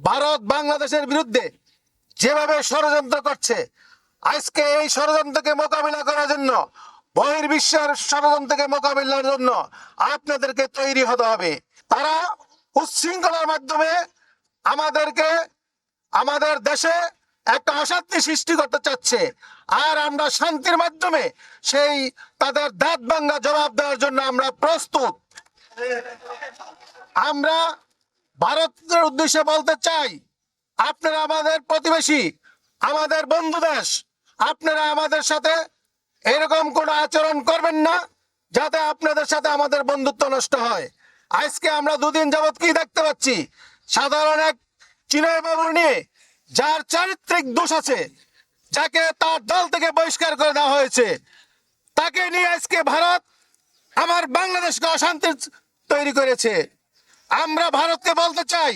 ভারত বাংলাদেশের বিরুদ্ধে যেভাবে ষড়যন্ত্র করছে, আজকে এই ষড়যন্ত্রকে মোকাবিলা করার জন্য, বহির্বিশ্বের ষড়যন্ত্রকে মোকাবিলার জন্য আপনাদেরকে তৈরি হতে হবে। তারা উচ্ছৃঙ্খলার মাধ্যমে আমাদেরকে, আমাদের দেশে একটা অশান্তি সৃষ্টি করতে চাচ্ছে, আর আমরা শান্তির মাধ্যমে সেই তাদের দাঁত ভাঙ্গা জবাব দেওয়ার জন্য আমরা প্রস্তুত। আমরা ভারতের উদ্দেশ্যে বলতে চাই, আপনারা আমাদের প্রতিবেশী, আমাদের বন্ধু দেশ, আপনারা আমাদের সাথে এরকম কোনো আচরণ করবেন না যাতে আপনাদের সাথে আমাদের বন্ধুত্ব নষ্ট হয়। আজকে আমরা দুদিন যাবৎ কি দেখতে পাচ্ছি, সাধারণ এক চিনয় বাবু নিয়ে, যার চারিত্রিক দোষ আছে, যাকে তার দল থেকে বহিষ্কার করে দেওয়া হয়েছে, তাকে নিয়ে আজকে ভারত আমার বাংলাদেশকে অশান্তি তৈরি করেছে। আমরা ভারতকে বলতে চাই,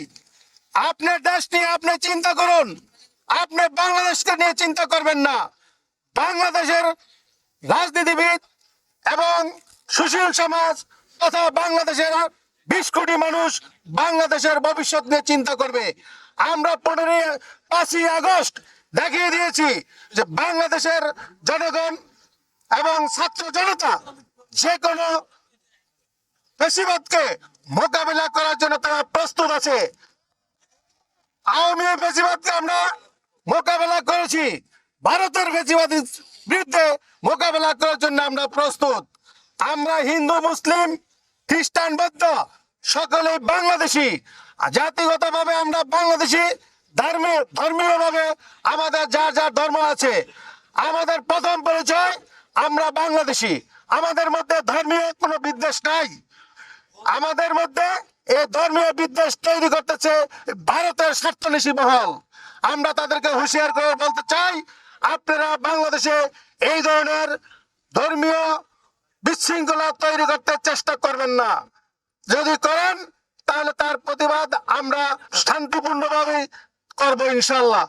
আপনার দেশ নিয়ে আপনি চিন্তা করুন, আপনি বাংলাদেশকে নিয়ে চিন্তা করবেন না। বাংলাদেশের রাজনীতিবিদ এবং সুশীল সমাজ তথা বাংলাদেশের 20 কোটি মানুষ বাংলাদেশের ভবিষ্যৎ নিয়ে চিন্তা করবে। আমরা 5ই আগস্ট দেখিয়ে দিয়েছি যে বাংলাদেশের জনগণ এবং ছাত্র জনতা যে কোনো ফ্যাসিবাদকে মোকাবিলা করার জন্য তারা প্রস্তুত আছে। আওয়ামী ফ্যাসিবাদকে আমরা মোকাবেলা করেছি, ভারতের ফ্যাসিবাদের বিরুদ্ধে মোকাবেলা করার জন্য আমরা প্রস্তুত। আমরা হিন্দু, মুসলিম, খ্রিস্টান, বৌদ্ধ সকলে বাংলাদেশি, জাতিগতভাবে আমরা বাংলাদেশি, ধর্মীয়ভাবে আমাদের যার যার ধর্ম আছে। আমাদের প্রথম পরিচয় আমরা বাংলাদেশি, আমাদের মধ্যে ধর্মীয় কোনো বিদ্বেষ নাই। আমাদের মধ্যে এই ধর্মীয় বিদ্বেষ তৈরি করতেছে ভারতের স্বার্থন্বেষী মহল। আমরা তাদেরকে হুঁশিয়ার করে বলতে চাই, আপনারা বাংলাদেশে এই ধরনের ধর্মীয় বিশৃঙ্খলা তৈরি করতে চেষ্টা করবেন না। যদি করেন তাহলে তার প্রতিবাদ আমরা শান্তিপূর্ণভাবে করবো ইনশাল্লাহ।